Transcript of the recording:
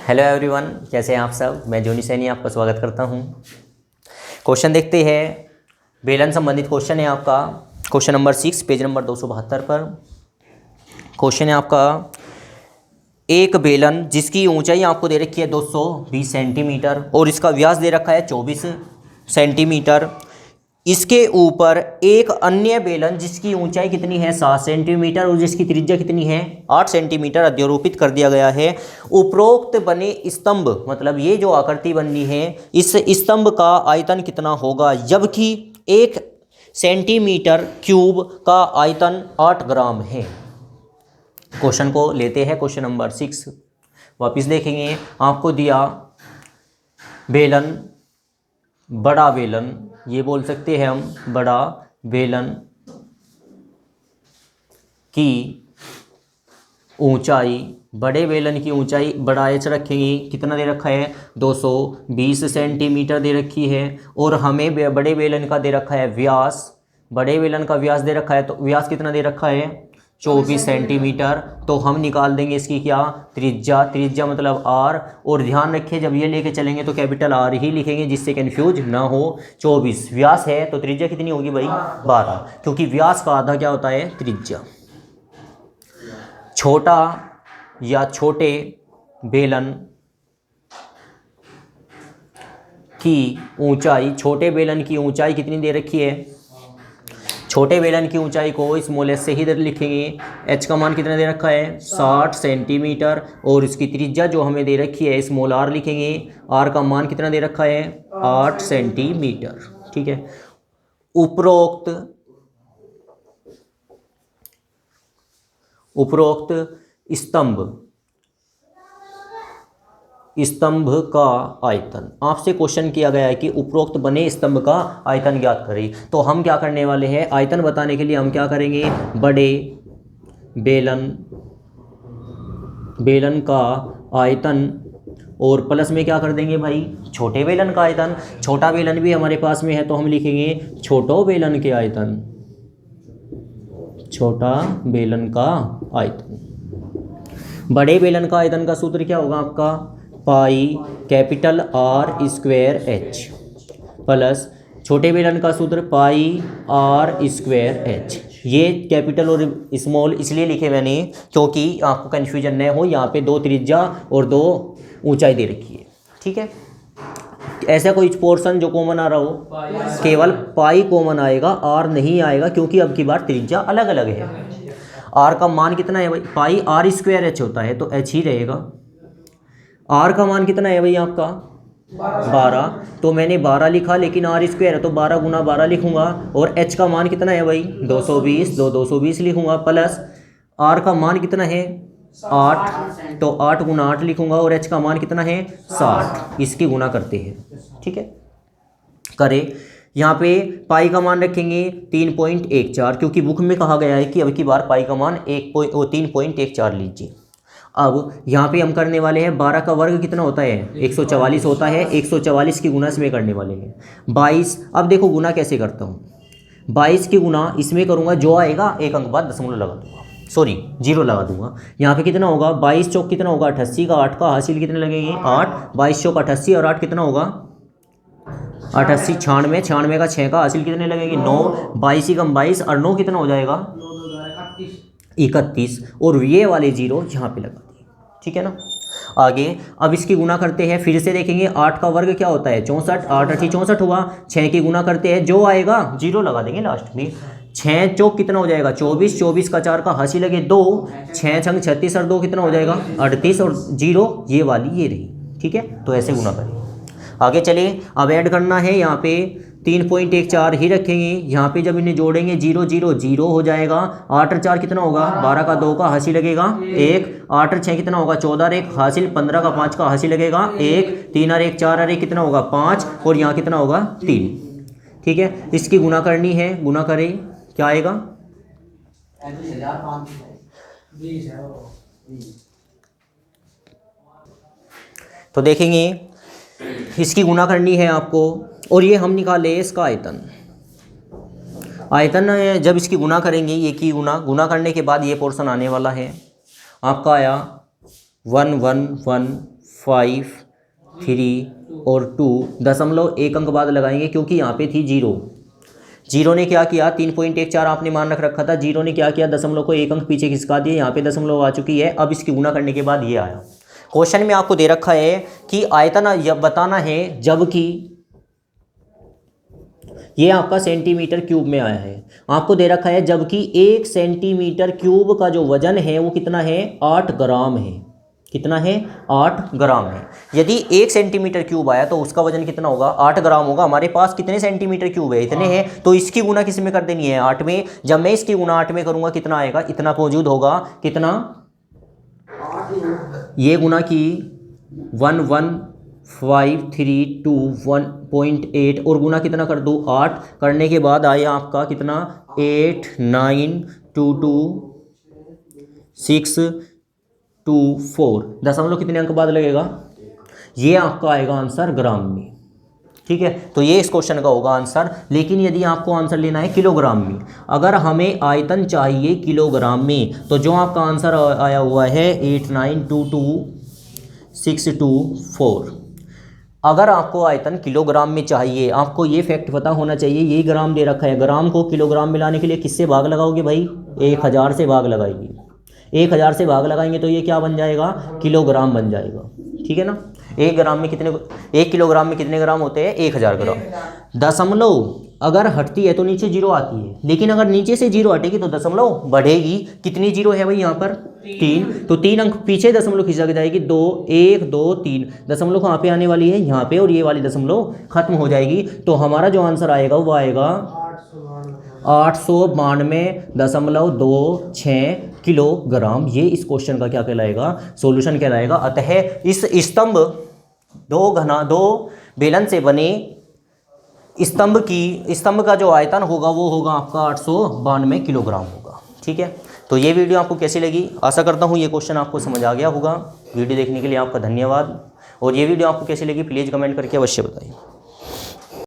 Hello everyone, कैसे हैं आप सब। मैं जोनी सैनी आपका स्वागत करता हूं। क्वेश्चन देखते हैं। बेलन संबंधित क्वेश्चन है आपका क्वेश्चन नंबर 6 पेज नंबर 272 पर। क्वेश्चन है आपका, एक बेलन जिसकी ऊंचाई आपको दे रखी है 220 सेंटीमीटर और इसका व्यास दे रखा है 24 सेंटीमीटर। इसके ऊपर एक अन्य बेलन जिसकी ऊंचाई कितनी है 7 सेंटीमीटर और जिसकी त्रिज्या कितनी है 8 सेंटीमीटर अध्यारोपित कर दिया गया है। उपरोक्त बने स्तंभ, मतलब ये जो आकृति बननी है, इस स्तंभ का आयतन कितना होगा, जबकि 1 सेंटीमीटर क्यूब का आयतन 8 ग्राम है। क्वेश्चन को लेते हैं क्वेश्चन नंबर 6। वापिस देखेंगे, आपको दिया बेलन, बड़ा बेलन, ये बोल सकते हैं हम, बड़ा बेलन की ऊंचाई, बड़े बेलन की ऊंचाई बड़ा एच रखेंगे, कितना दे रखा है 220 सेंटीमीटर दे रखी है। और हमें बड़े बेलन का दे रखा है व्यास, बड़े बेलन का व्यास दे रखा है, तो व्यास कितना दे रखा है 24 सेंटीमीटर। तो हम निकाल देंगे इसकी क्या त्रिज्या, त्रिज्या मतलब आर। और ध्यान रखिए जब ये लेके चलेंगे तो कैपिटल आर ही लिखेंगे जिससे कंफ्यूज ना हो। 24 व्यास है तो त्रिज्या कितनी होगी भाई 12, क्योंकि व्यास का आधा क्या होता है त्रिज्या। छोटा या छोटे बेलन की ऊंचाई, छोटे बेलन की ऊंचाई कितनी दे रखी है, छोटे बेलन की ऊंचाई को स्मॉल एस से ही लिखेंगे। एच का मान कितना दे रखा है 60 सेंटीमीटर और इसकी त्रिज्या जो हमें दे रखी है स्मॉल आर लिखेंगे। आर का मान कितना दे रखा है 8 सेंटीमीटर। ठीक है। उपरोक्त स्तंभ का आयतन, आपसे क्वेश्चन किया गया है कि उपरोक्त बने स्तंभ का आयतन ज्ञात करें। तो हम क्या करने वाले हैं, आयतन बताने के लिए हम क्या करेंगे, बड़े बेलन का आयतन और प्लस में क्या कर देंगे भाई छोटे बेलन का आयतन। छोटा बेलन भी हमारे पास में है तो हम लिखेंगे छोटो बेलन के आयतन, छोटा बेलन का आयतन। बड़े बेलन का आयतन का सूत्र क्या होगा आपका, pi capital R square H plus छोटे बेलन का सूत्र पाई आर स्क्वायर एच। ये कैपिटल और स्मॉल इसलिए लिखे मैंने क्योंकि आपको कन्फ्यूजन न हो। यहाँ पे 2 त्रिज्या और 2 ऊंचाई दे रखी है। ठीक है। ऐसा कोई पोर्शन जो कॉमन आ रहा हो, केवल पाई कॉमन आएगा, आर नहीं आएगा क्योंकि अब की बार त्रिज्या अलग अलग है। आर का मान कितना है भाई, पाई आर स्क्वायर एच होता है तो एच ही रहेगा। आर का मान कितना है भाई आपका 12, तो मैंने 12 लिखा, लेकिन आर स्क्वायर है तो 12 गुना 12 लिखूंगा। और एच का मान कितना है भाई 220, 220 लिखूंगा। प्लस आर का मान कितना है 8, तो 8 गुना 8 लिखूंगा। और एच का मान कितना है 60, इसकी गुना करते हैं। ठीक है, करें। यहाँ पे पाई का मान रखेंगे 3.14 क्योंकि बुक में कहा गया है कि अब की बार पाई का मान 3.14 लीजिए। अब यहाँ पे हम करने वाले हैं 12 का वर्ग कितना होता है 144 होता है। 144 की गुना इसमें करने वाले हैं 22। अब देखो गुना कैसे करता हूँ, 22 की गुना इसमें करूँगा, जो आएगा एक अंक बाद दशमलव लगा दूंगा, सॉरी 0 लगा दूंगा। यहाँ पे कितना होगा 22 चौक कितना होगा 88 का, 8 का हासिल कितने लगेंगे 8, 22 चौक 88 और 8 कितना होगा 88, 96, 96 का 6 का हासिल कितने लगेंगे 9, 22 कम 22 और 9 कितना हो जाएगा 31। और ये वाले 0 यहाँ पे लगा दिए। ठीक है ना। आगे अब इसकी गुना करते हैं, फिर से देखेंगे 8 का वर्ग क्या होता है 64, 8 8 64 हुआ। 6 की गुना करते हैं, जो आएगा 0 लगा देंगे लास्ट में। 6 चौक कितना हो जाएगा 24, 24 का 4 का हासिल लगे 2, 6 छंग 36 और 2 कितना हो जाएगा 38 और 0 ये वाली ये रही। ठीक है, तो ऐसे गुना करें। आगे चलिए, अब ऐड करना है। यहाँ पे 3.14 ही रखेंगे। यहाँ पे जब इन्हें जोड़ेंगे 0 0 0 हो जाएगा। 8 और 4 कितना होगा 12 का 2 का हासिल लगेगा 1, 8 और 6 कितना होगा 14 और 1 हासिल 15 का 5 का हासिल लगेगा 1, 3 और 1 4 और 1 कितना होगा 5 और यहाँ कितना होगा 3। ठीक है, इसकी गुना करनी है, गुना करें, क्या आएगा तो देखेंगे इसकी गुना करनी है आपको। और ये हम निकाले इसका आयतन, आयतन जब इसकी गुना करेंगे, ये की गुना करने के बाद ये पोर्शन आने वाला है आपका आया 1115 3 और 2 दशमलव एक अंक बाद लगाएंगे क्योंकि यहाँ पे थी जीरो। जीरो ने क्या किया, 3.14 आपने मान रख रखा था, जीरो ने क्या किया, दशमलव को एक अंक पीछे खिसका दिया, यहाँ पे दशमलव आ चुकी है। अब इसकी गुणा करने के बाद ये आया। क्वेश्चन में आपको दे रखा है कि आयतन बताना है, जबकि ये आपका सेंटीमीटर क्यूब में आया है। आपको दे रखा है जबकि 1 सेंटीमीटर क्यूब का जो वजन है वो कितना है, 8 ग्राम है। कितना है, 8 ग्राम है। यदि 1 सेंटीमीटर क्यूब आया तो उसका वजन कितना होगा, 8 ग्राम होगा। हमारे पास कितने सेंटीमीटर क्यूब है, इतने हैं, तो इसकी गुना किस में कर देनी है, 8 में। जब मैं इसकी गुना 8 में करूंगा कितना आएगा, इतना मौजूद होगा। कितना, ये गुना की 11532.1.8 और गुना कितना कर दूँ, 8 करने के बाद आया आपका कितना, 8922624। दशमलव कितने अंक बाद लगेगा, ये आपका आएगा आंसर ग्राम में। ठीक है, तो ये इस क्वेश्चन का होगा आंसर। लेकिन यदि आपको आंसर लेना है किलोग्राम में, अगर हमें आयतन चाहिए किलोग्राम में, तो जो आपका आंसर आया हुआ है 8922624। अगर आपको आयतन किलोग्राम में चाहिए, आपको ये फैक्ट पता होना चाहिए, ये ग्राम दे रखा है, ग्राम को किलोग्राम में लाने के लिए किससे भाग लगाओगे भाई, 1000 से भाग लगाएगी। 1000 से भाग लगाएंगे तो ये क्या बन जाएगा, किलोग्राम बन जाएगा। ठीक है ना, 1 ग्राम में कितने, 1 किलोग्राम में कितने ग्राम होते हैं, 1000 ग्राम। दशमलव अगर हटती है तो नीचे जीरो आती है, लेकिन अगर नीचे से जीरो हटेगी तो दशमलव बढ़ेगी। कितनी जीरो है भाई यहाँ पर, 3, तो 3 अंक पीछे दशमलव खिसक जाएगी, 2 1 2 3 दशमलव कहाँ पे आने वाली है, यहाँ पे, और ये वाली दशमलव खत्म हो जाएगी। तो हमारा जो आंसर आएगा वो आएगा 892.26 किलोग्राम। ये इस क्वेश्चन का क्या कहलाएगा, सॉल्यूशन कहलाएगा। अतः इस स्तंभ, दो बेलन से बने स्तंभ का जो आयतन होगा वो होगा आपका 892 किलोग्राम होगा। ठीक है, तो ये वीडियो आपको कैसी लगी, आशा करता हूँ ये क्वेश्चन आपको समझ आ गया होगा। वीडियो देखने के लिए आपका धन्यवाद, और ये वीडियो आपको कैसी लगी प्लीज़ कमेंट करके अवश्य बताइए।